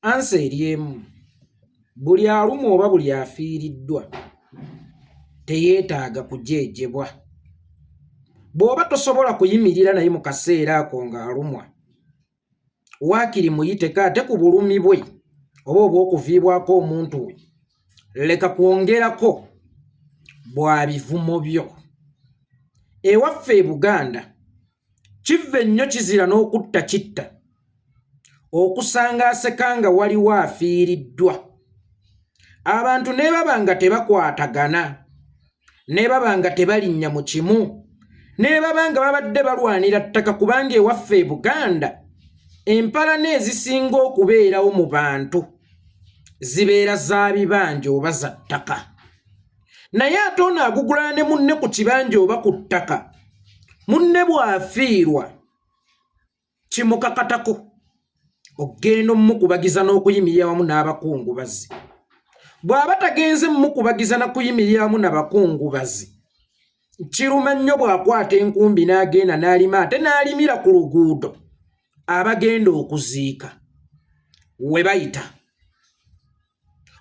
Ansa eriemu buli alumwa oba buli afiiriddwa teyeetaaga kujeejebwa. Bw'oba tosobola kuyimirira naye mu kaseera ako ng'alumwa, waakiri muyiteko ate ku bulumi bwe oba obw'okuviibwako omuntu we, leka kwongerako bwa bivumo byo. Ewaffe e Buganda kiva ennyo kizira n'okutta kitta okusanga aseka nga waliwo afiiriddwa. Abantu ne baba nga tebakwatagana, ne baba nga tebalinnya mu kimu, ne baba nga babadde balwanira ttaka, kubanga ewaffe e Buganda empalana ezisinga okubeerawo mu bantu zibeera za bibanja oba za ttaka. Naye ate ono agugula ne munne ku kibanja oba ku ttaka, munne bw'afiirwa kimukakatako ogenda omukubagiza n'okuyimirira wamu n'abakungubazi. Bw'aba tagenze mukubagiza na kuyimirira wamu n'abakungubazi, kiruma nnyo bw'akwata enkumbi n'agenda n'alima ate n'alimira ku luguudo abagenda okuziika we bayita.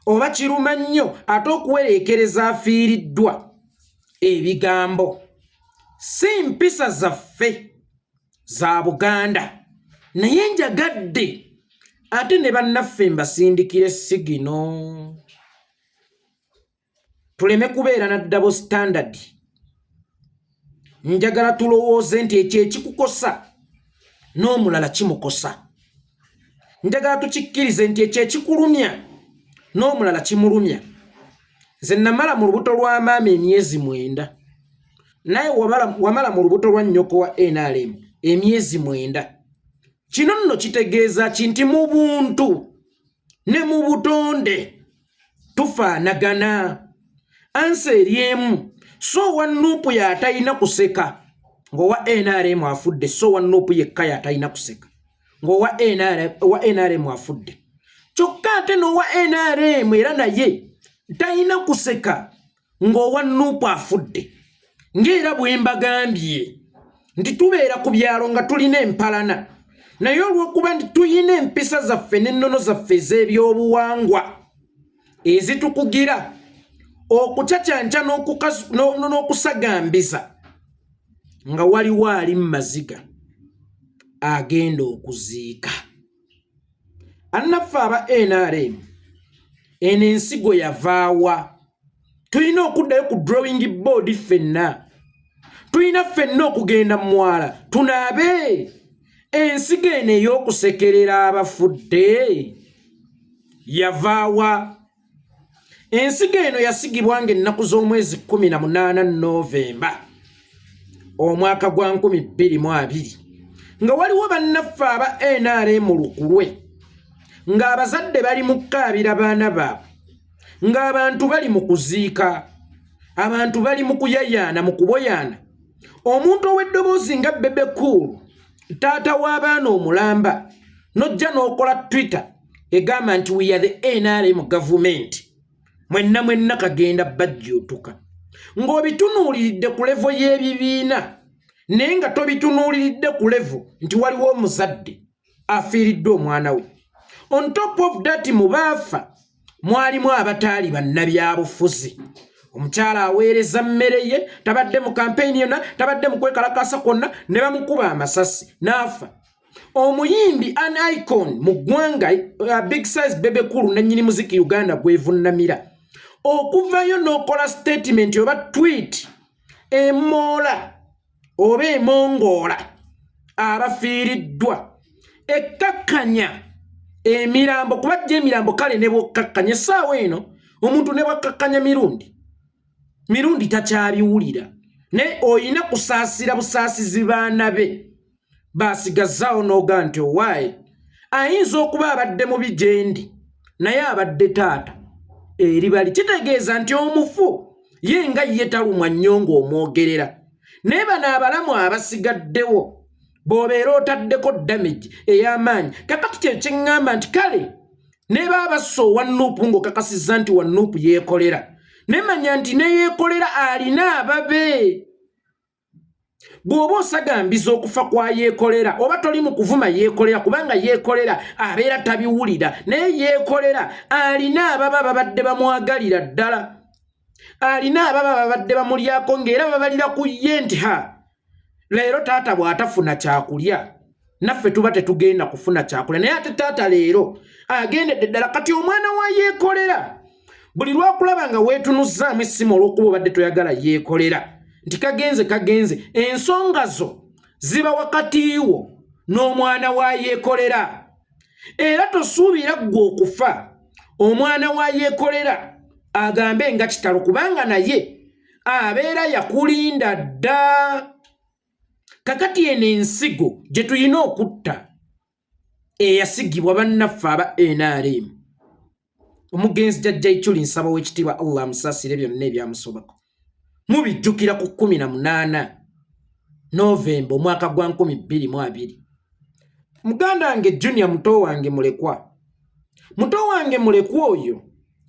Oba kiruma nnyo ate okuwereekereza afiiriddwa. Ebigambo si mpisa zaffe za Buganda, naye njagadde ate ne bannaffe mbasindikire sigino. Tuleme kubeera na double standard. Njagala tulowooze nti ekyo ekikukosa n'omulala kimukosa. Njagala tukikkirize nti ekyo ekikulumya n'omulala kimulumya. Nze namala mu lubuto lwa maama emyezi 9, naye wamala mu lubuto lwa nnyoko wa NRM emyezi 9. Kino nno kitegeeza kinti mu buntu ne mu butonde tufaanagana. Ansa eriemu, so Wanuupu y'atalina kuseka ng'owa NRM afudde, so Wanuupu yekka y'atalina kuseka ng'owa NRM afudde. Kyokka ate n'owa NRM era naye talina kuseka ng'owa Nuupu afudde. Ng'era bwe mbagambye nti tubeera ku byalo nga tulina empalana, naye olw'okuba nti tuyina empisa zaffe n'ennono zaffe ez'ebyobuwangwa ezitukugira okucacyanca n'okusagambiza, nga waliwo ali mu maziga agenda okuziika. Annaffe aba NRM eno ensigo yavaawa? Tulina okuddayo ku drawing board ffenna. Tulina ffenna okugenda mu mwala tunaabe. Ensigo eno ey'okusekerera abafudde yavaawa? Ensigo eno yasigibwanga ennaku z'omwezi 18 Novemba omwaka gwa 2020, nga waliwo bannaffe aba NRM lukulwe, ng'abazadde bali mu kkaabira baana baabwe, ng'abantu bali mu kuziika, abantu bali mu kuyayaana, mu kuboyaana. Omuntu ow'eddoboozi nga Bebe Cool, taata w'abaana omulamba, nojja n'okola Twitter egamba nti we are the NRM government. Mwenna kagenda bajjuutuka. Ng'obitunuuliridde ku levo y'ebibiina, naye nga tobitunuuliridde ku levo nti waliwo omuzadde afiiriddwe omwana we. On top of that, mu baafa mwalimu abataali bannabyabufuzi. Omukyala aweereza mmere ye, tabadde mu kampeyini yonna, tabadde mu kwekalakaasa kwonna, ne bamukuba amasasi n'afa. Omuyimbi an icon mu ggwanga Big Size Bebe Cool nannyini muziki Uganda gwevunnamira, okuvayo n'okola statement oba tweet emoola oba emongoola abafiiriddwa, ekkakkanya emirambo, kubajja emirambo kale ne bwokkakkanya essaawa eno omuntu ne bwakkakkanya mirundi takyabiwulira, ne oyina kusaasira busaasizi baana be baasigazzaawo n'oga nti owaaye ayinza okuba abadde mu bijendi naye abadde taata eri bali. Kitegeeza nti omufu ye nga ye talumwa nnyo ng'omwogerera, naye bano abalamu abasigaddewo bw'obeera otaddeko damage ey'amaanyi. Kakati kye kyeŋŋamba nti kale ne baba so Wanuupu ng'okakasizza nti Wanuupu yeekolera, ne manya nti ne yeekolera alina ababe. bw'oba osagambiza okufa kwa yeekolera oba toli mu kuvuma yeekolera kubanga yeekolera abeera tabiwulira naye yeekolera alina ababa babadde bamwagalira ddala alina ababa babadde bamulyako ng'era babalira ku ye nti leero taata bw'atafuna kyakulya naffe tuba tetugenda kufuna kyakulya naye ate taata leero agendedde ddala kati omwana wa yeekolera buli lwakulaba nga weetunuzzaamu essimu olw'okuba obadde toyagala yeekolera nti kagenze ensonga zo ziba wakati wo n'omwana wa yeekolera era tosuubira ggwe okufa omwana wa yeekolera agambe nga kitalo kubanga naye abeera yakulinda dda kakati eno ensigo gye tuyina okutta eyasigibwa bannaffe aba NRM omugenzi jjajja Ichuli nsaba w'ekitiibwa Allah amusaasire byonna ebyamusobako mubijjukira ku 18 Novemba omwaka gwa 2022 muganda wange Junior muto wange mulekwa oyo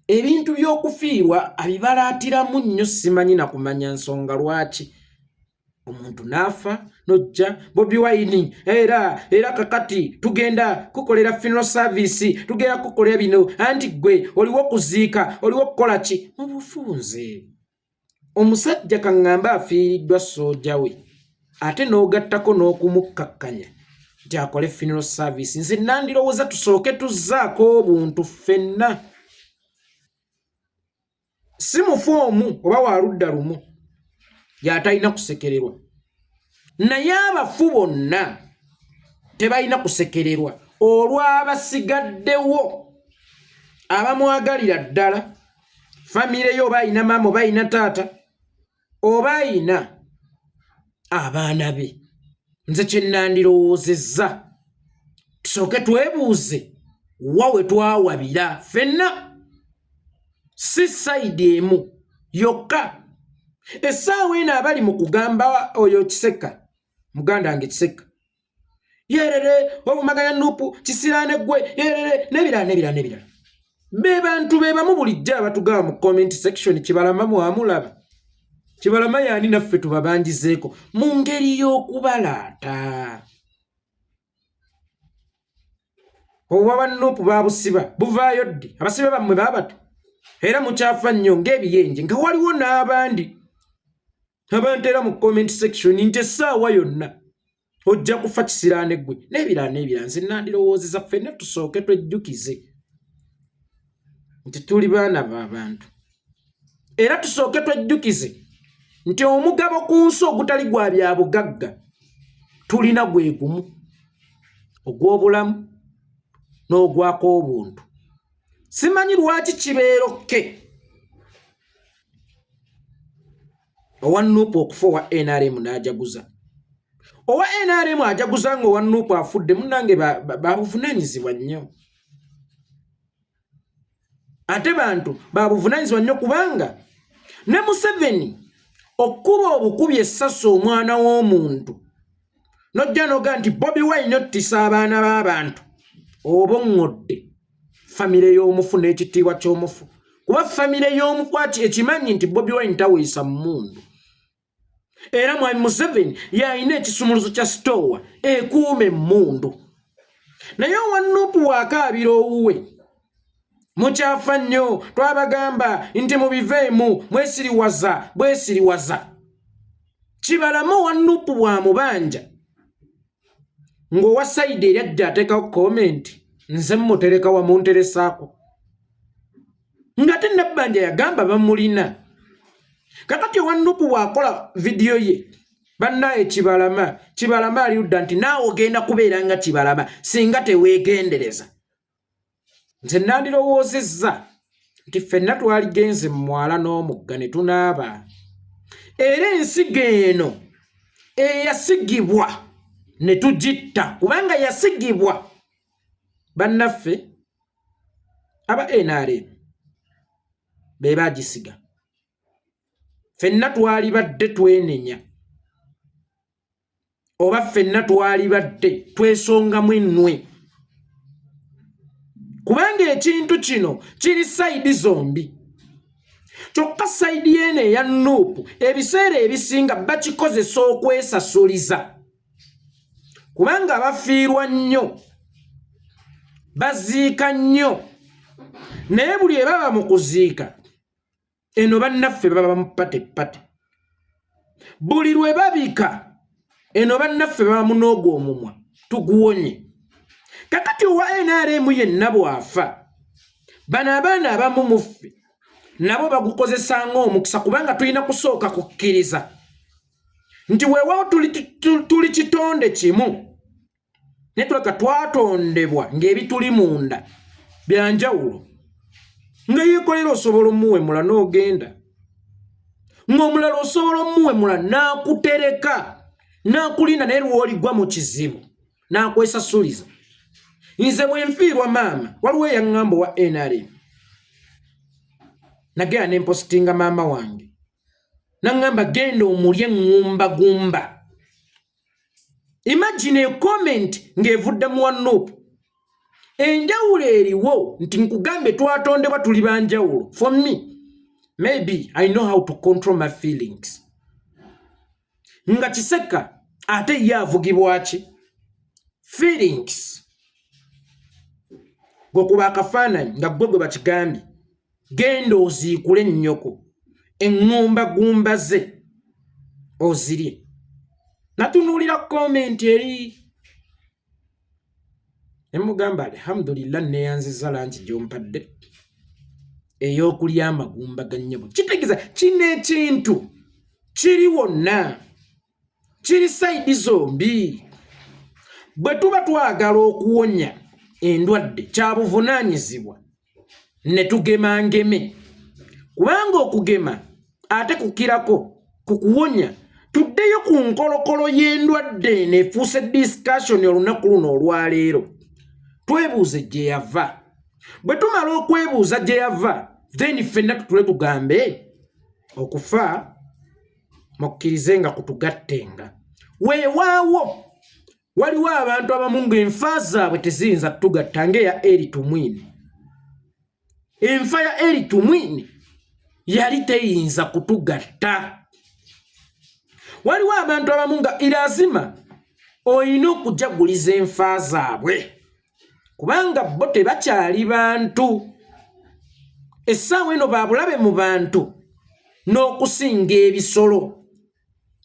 ebintu by'okufiirwa abibalaatiramu nnyo simanyi na kumanya nsonga lwaki omuntu naafa nojja Bobi Wine era kakati tugenda kukolera funeral service tugenda kukolera bino anti gwe oliwo kuziika oliwo kukola ki mu bufunze omusajja kaŋŋamba afiiriddwa sooja we ate n'ogattako n'okumukkakkanya nti akole funeral service nze nandirowooza tusooke tuzzaako obuntu ffenna si mufoomu oba waludda lumu y'atalina kusekererwa naye abafu bonna tebalina kusekererwa olw'abasigaddewo abamwagalira ddala famire yo oba ayina maama oba ayina taata oba ayina abaana be nze kye nandirowoozezza tusooke twebuuze wa we twawabira ffenna si sayidi emu yokka essaawa eno abali mu kugamba oyo Kiseka muganda wange Kiseka yerere obumaganya Nuupu kisiraane ggwe yerere n'ebirala be bantu be bamu bulijjo abatugaba mu comment section Kibalama mwamulaba Kibalama yaani naffe tubabanjizeeko mu ngeri y'okubalaata oba bannuupu babusiba buvaayo ddi abasibe bammwe baabata era mukyafa nnyo ng'ebiyenje nga waliwo n'abandi abantu era mu comment section nti essaawa yonna ojja kufa kisiraane ggwe n'ebirala nze nandirowoozeza ffenna tusooke twejjukize nti tuli baana b'abantu era tusooke twejjukize nti omugabo ku nsi ogutali gwa bya bugagga tulina gwe gumu ogw'obulamu n'ogwako obuntu simanyi lwaki kibeerokke owa Nuupu okufa owa NRM n'ajaguza owa NRM ajaguza nga owa Nuupu afudde munnange babuvunaanyizibwa nnyo ate bantu babuvunaanyizibwa nnyo kubanga ne Museveni okuba obukubi essasi omwana w'omuntu nojja noga nti Bobi Wine ottisa abaana b'abantu oba oŋŋodde famire y'omufu n'ekitiibwa ky'omufu kuba famire y'omufu ati ekimanyi nti Bobi Wine taweesa mmundu era mwami Museveni yalina ekisumuluzo kya sitoowa ekuuma emmundu naye owa Nuupu wakaabira owuwe mukyafa nnyo twabagamba nti mubiveemu bwesiriwaza Kibalama owa Nuupu bwamubanja ng'owa sayidi eri ajja ateekawo komenti nze mmutereka wamunteresaako nga te nabbanja yagamba bamulina kakati owa Nuupu bw'akola vidiyo ye bannaye Kibalama aliudda nti naawe ogenda kubeera nga Kibalama singa teweegendereza nze nandirowoozezza nti ffenna twaligenze mu mwala n'omugga ne tunaaba era ensigo eno eyasigibwa ne tugitta kubanga yasigibwa bannaffe aba NRM be baagisiga ffenna twali badde twenenya oba ffenna twali badde twesongamu ennwe kubanga ekintu kino kiri sayidi zombi kyokka sayidi yene ya Nuupu ebiseera ebisinga bakikozesa okwesasuliza kubanga bafiirwa nnyo baziika nnyo naye buli ebaba mu kuziika eno bannaffe baba mu pate buli lwe babika eno bannaffe baba munoogo omumwa tuguwonye kakati owa NRM yenna bwafa bano abaana abamu muffe nabo bagukozesa ng'omukisa kubanga tulina kusooka kukkiriza nti weewaawo tuli kitonde kimu ne tuleka twatondebwa ng'ebituli munda byanjawulo nga yeekolera osobola omuwemula n'ogenda ng'omulala osobola omuwemula n'akutereka n'akulinda naye lw'oligwa mu kizibu n'akwesasuliza. Nze bwe nfiirwa maama waliwo eyaŋŋamba wa NRM nagenda ne mpositinga maama wange naŋŋamba genda omulye eŋŋumbagumba. Imagine a comment ng'evudde mu wa Nuupu. Enjawulo eriwo nti nkugambe twatondebwa tuli banjawulo. For me, maybe I know how to control my feelings. Nga kiseka ate ye avugibwa ki? Feelings. Gokuba akafaananyi nga gwe bakigambye genda oziikule nnyoko eŋŋumbagumba ze ozirye. Natunuulira comment eri emugamba alhamdulillah neyanziza langi gyompadde ey'okulya amagumba ga nnyabo. Kitegeeza kino ekintu kiri wonna kiri sayidi zombi. Bwe tuba twagala okuwonya endwadde kya buvunaanyizibwa ne tugema ngeme kubanga okugema ate kukirako kukuwonya. Tuddeyo ku nkolokolo y'endwadde nefuuse discussion olunaku luno olwaleero twebuuze gye yava. Bwe tumala okwebuuza gye yava then ffenna tutule tugambe okufa mukkirize nga kutugattenga. Weewaawo waliwo abantu abamu ng'enfa zaabwe teziyinza tugatta ng'eya Eri Tumwine. Enfa ya Eri Tumwine yali teyinza kutugatta. Waliwo abantu abamu nga irazima oyina okujaguliza enfa zaabwe kubanga bo tebakyali bantu. Essaawa eno baabulabe mu bantu n'okusinga ebisolo.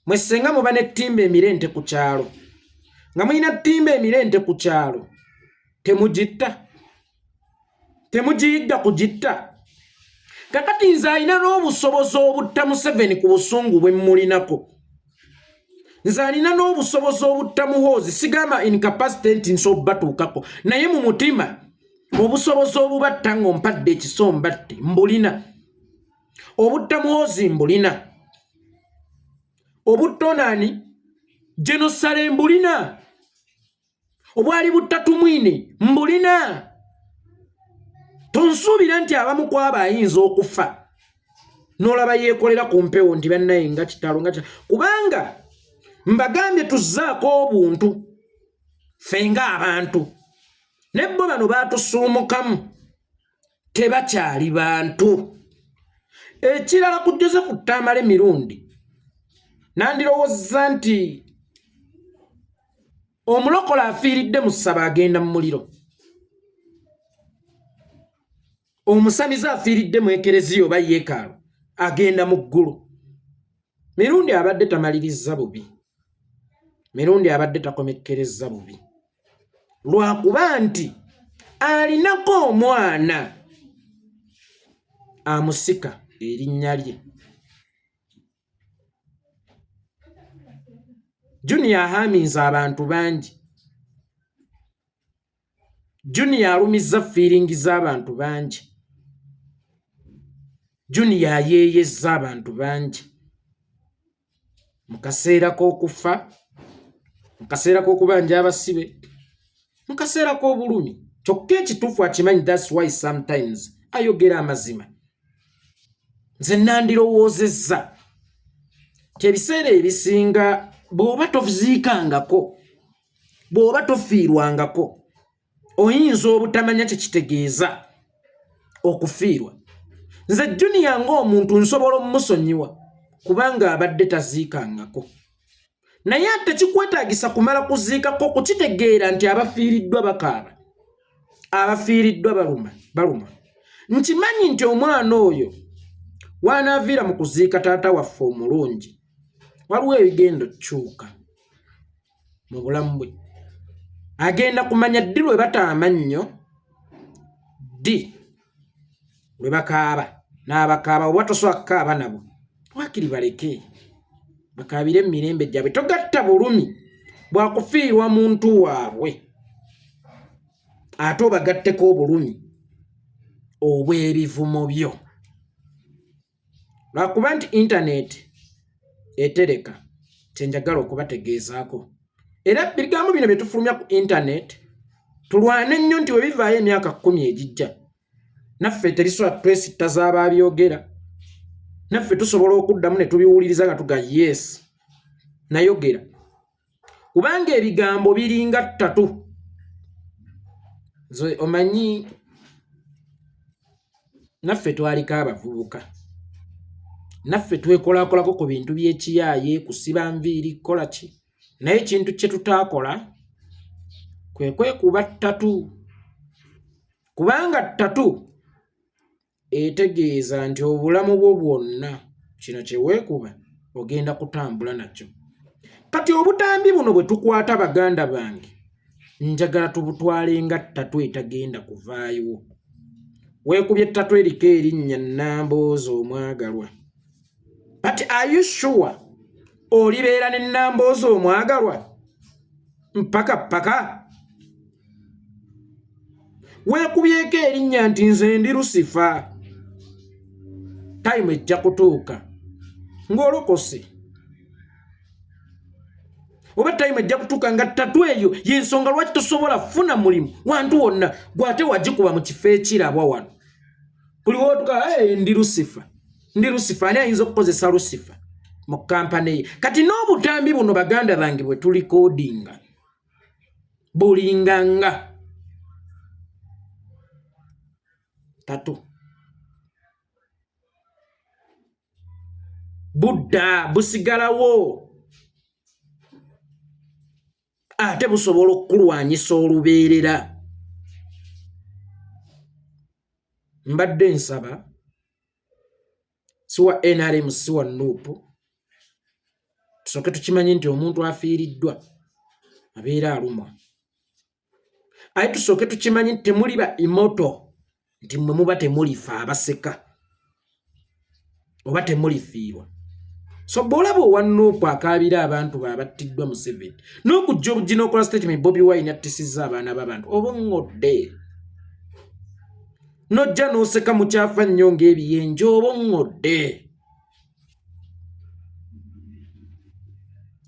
Mwe ssenga muba n'ettimba emirente ku kyalo nga mulina ttimba emirente ku kyalo temugitta, temugiyigga kugitta. Kakati nze alina n'obusobozi obutta Museveni ku busungu bwe mulinako. Nze alina n'obusobozi obutta Muhoozi sigamba incapacity nti nsobola batuukako naye mu mutima obusobozi obubatta ng'ompadde ekisombatte mbulina. Obutta Muhoozi mbulina. Obutta Onani Genosale mbulina. Obwali butta Tumwine mbulina. Tonsuubira nti abamu kwaba ayinza okufa n'olaba yeekolera ku mpewo nti bannaye nga kitalo nga kubanga mbagambye tuzzaako obuntu ffe ng'abantu ne bo bano baatusuumukamu tebakyali bantu. Ekirala ku Joseph Tamale mirundi nandirowozza nti omulokola afiiridde mu ssaba agenda mu muliro, omusamiza afiiridde mu ekereziya oba yeekaalu agenda mu ggulu. Mirundi abadde tamaliriza bubi, mirundi abadde takomekkereza bubi lwakuba nti alinako omwana amusika erinnya lye. Junior ahaminza abantu bangi, Junior alumiza feeling z'abantu bangi, Junior ayeeyezza abantu bangi mu kaseera k'okufa, mu kaseera k'okubanja abasibe, mu kaseera k'obulumi. Kyokka ekituufu akimanyi, that's why sometimes ayogera amazima. Nze nandirowoozezza ti ebiseera ebisinga bw'oba toziikangako, bw'oba tofiirwangako, oyinza obutamanya kye kitegeeza okufiirwa. nze Junior ng'omuntu nsobola omusonyiwa kubanga abadde taziikangako naye ate kikwetaagisa kumala kuziikako kukitegeera nti abafiiriddwa bakaaba abafiiriddwa baluma nkimanyi nti omwana oyo waanaaviira mu kuziika taata waffe omulungi waliwo ebigendo kyuka mu bulamu bwe agenda kumanya ddi lwe bataama nnyo ddi lwe bakaaba n'abakaaba oba tosobola kukaaba nabo wakiri baleke bakaabire emirembe gyabwe togatta bulumi bwakufiirwa muntu waabwe ate obagatteko obulumi obw'ebivumo byo lwakuba nti intaneti etereka kyenjagala okubategeezaako era bigambo bino bye tufulumya ku intaneti tulwane nnyo nti we bivaayo emyaka 10 egijja naffe terisobola twesitta z'abaabyogera naffe tusobola okuddamu ne tubiwuliriza nga tuga yes nayogera kubanga ebigambo biringa 3 nze omanyi naffe twaliko abavubuka naffe twekolakolako ku bintu by'ekiyaaye kusiba nviiri kukola ki naye ekintu kye tutaakola kwe kwekuba 3 kubanga 3 etegeeza nti obulamu bwo bwonna kino kye weekuba ogenda kutambula nakyo kati obutambi buno bwe tukwata baganda bange njagala tubutwalenga 3 etagenda kuvaayo weekubye 3 eriko erinnya Nambooze omwagalwa but are you sure olibeera ne Nambooze omwagalwa mpaka weekubyeko erinnya nti nze ndi Lucifer time ejja kutuuka ng'olokose oba time ejja kutuuka nga 3 eyo y'ensonga lwaki tosobola funa mulimu wantu wonna gwate wagikuba mu kifo ekirabwa wano buli wotuka ndi Lucifer ani ayinza okukozesa Lucifer mu kampani ye kati n'obutambi buno baganda bange bwe tulikodinga bulinganga 3 budda busigalawo ate busobola okulwanyisa olubeerera mbadde nsaba siwa NRM siwa NUP tusooke tukimanyi nti omuntu afiiriddwa abeera alumwa aye tusooke tukimanyi nti temuli ba imoto nti mwe muba temulifa abaseka oba temulifiirwa so bw'olaba owa NUP akaabira abantu babattiddwa Museveni n'okujja obugina okola statement Bobi Wine attisizza abaana b'abantu oba oŋŋodde nojja n'oseka mukyafa nnyo ng'ebiyenje oba oŋŋodde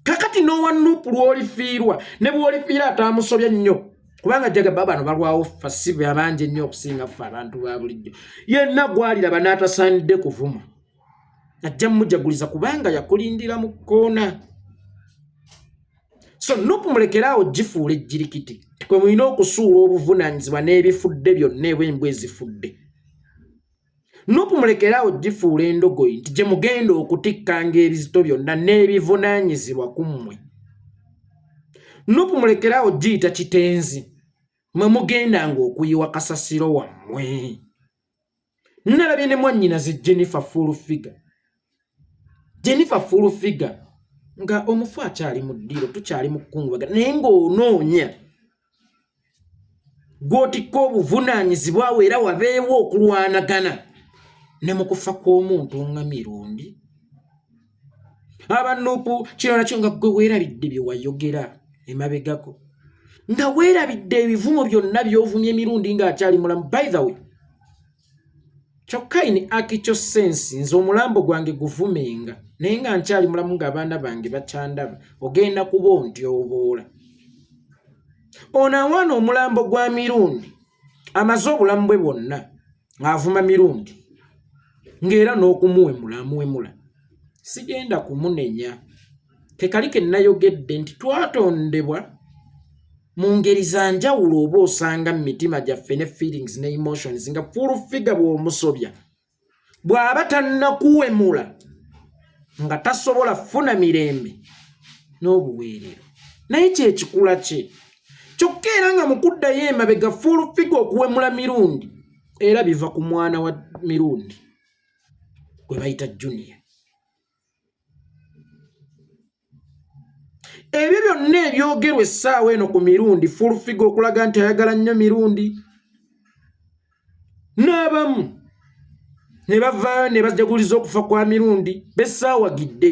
kakati n'owa NUP lw'olifiirwa ne bw'olifiira ataamusobya nnyo kubanga jaga babano balwawo fasibe abangi ennyo okusinga ffe abantu ba bulijjo yenna gwaliraba n'atasaanidde kuvuma ajja mmujaguliza kubanga yakulindira mu kkoona so NUP mulekeraawo gifuula ejjirikiti tikwe mulina okusuula obuvunaanyizibwa n'ebifudde byonna ebwembwa ezifudde NUP mulekeraawo gifuula endogoyi nti gye mugenda okutikkanga ebizito byonna n'ebivunaanyizibwa ku mmwe NUP mulekeraawo giyita kitenzi mwe mugendanga okuyiwa kasasiro wammwe nnalabye ne mwannyinaze Jennifer Full Figure nga omufu akyali mu ddiiro tukyali mu kkungubaga naye ng'onoonya gw'otikka obuvunaanyizibwa awo era wabeewo okulwanagana ne mu kufa kw'omuntu nga mirundi aba NUP kino nakyo nga gwe weerabidde bye wayogera emabegako nga weerabidde ebivumo byonna by'ovumye emirundi ng'akyali mulamu by the way kyokka ini akikyo sensi nze omulambo gwange guvumenga naye nga nkyali mulamu ng'abaana bange bakyandaba ogenda kuba ontyoboola ono awaana omulambo gwa mirundi amaze obulamu bwe bwonna ng'avuma mirundi ng'era n'okumuwemula sigenda kumunenya tekali ke nayogedde nti twatondebwa mu ngeri za njawulo oba osanga mu mitima gyaffe ne feelings ne emotions nga Full Figure bw'omusobya bw'aba tannakuwemula nga tasobola funa mirembe n'obuweerero naye kyekikula kye kyokka era nga mukuddayo emabega fuulufiga okuwemula mirundi era biva ku mwana wa mirundi gwe bayita Junior. Ebyo byonna ebyogerwa essaawa eno ku mirundi fuulufiga okulaga nti ayagala nnyo mirundi n'abamu ne bavaayo ne bajaguliza okufa kwa mirundi bessaawagidde.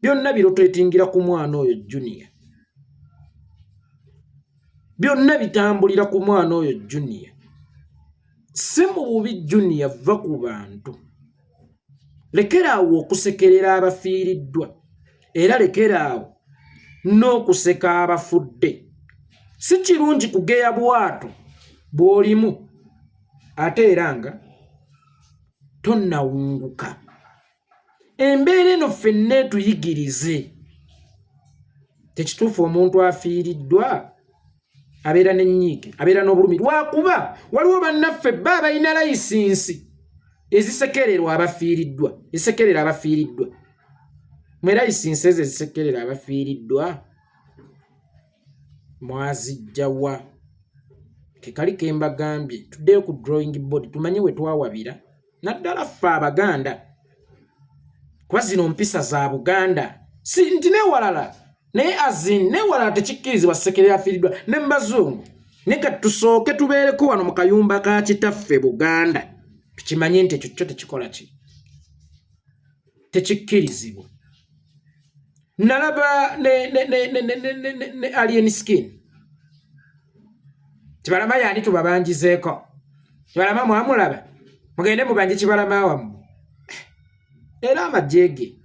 Byonna birotwetingira ku mwana oyo Junior. Byonna bitambulira ku mwana oyo Junior. Si mu bubi Junior va ku bantu. Lekeraawo okusekerera abafiiriddwa era lekeraawo n'okuseka abafudde. Si kirungi kugeya bwato bw'olimu ate era nga tonnawunguka. Embeera eno ffenna etuyigirize. Tekituufu omuntu afiiriddwa abeera n'ennyiike abeera n'obulumi lwakuba waliwo bannaffe bba balina layisinsi ezisekererwa abafiiriddwa ezisekerera abafiiriddwa. Mwe layisinsi ezo ezisekerera abafiiriddwa mwazijjawa? Kekali ke mbagambye tuddeyo ku drawing board tumanye we twawabira naddala ffe Abaganda kuba zino mpisa za Buganda si nti newalala naye azin newalala tekikkirizibwa sekerera afiiriddwa ne mbazungu naye kati tusooke tubeereko wano mu kayumba ka kitaffe Buganda tukimanye nti ekyo kyo tekikola ki tekikkirizibwa. Nalaba ne alien skin Kibalama yani tubabanjizeeko. Kibalama mwamulaba mugende mubanje Kibalama wammwe era amajege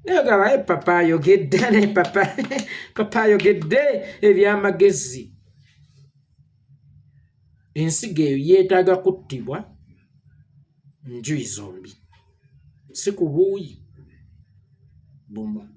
negaba papa ayogedde ne papa ayogedde ebyamagezi. Ensigo eyo yeetaaga kuttibwa njuyi zombi si ku buuyi bumu.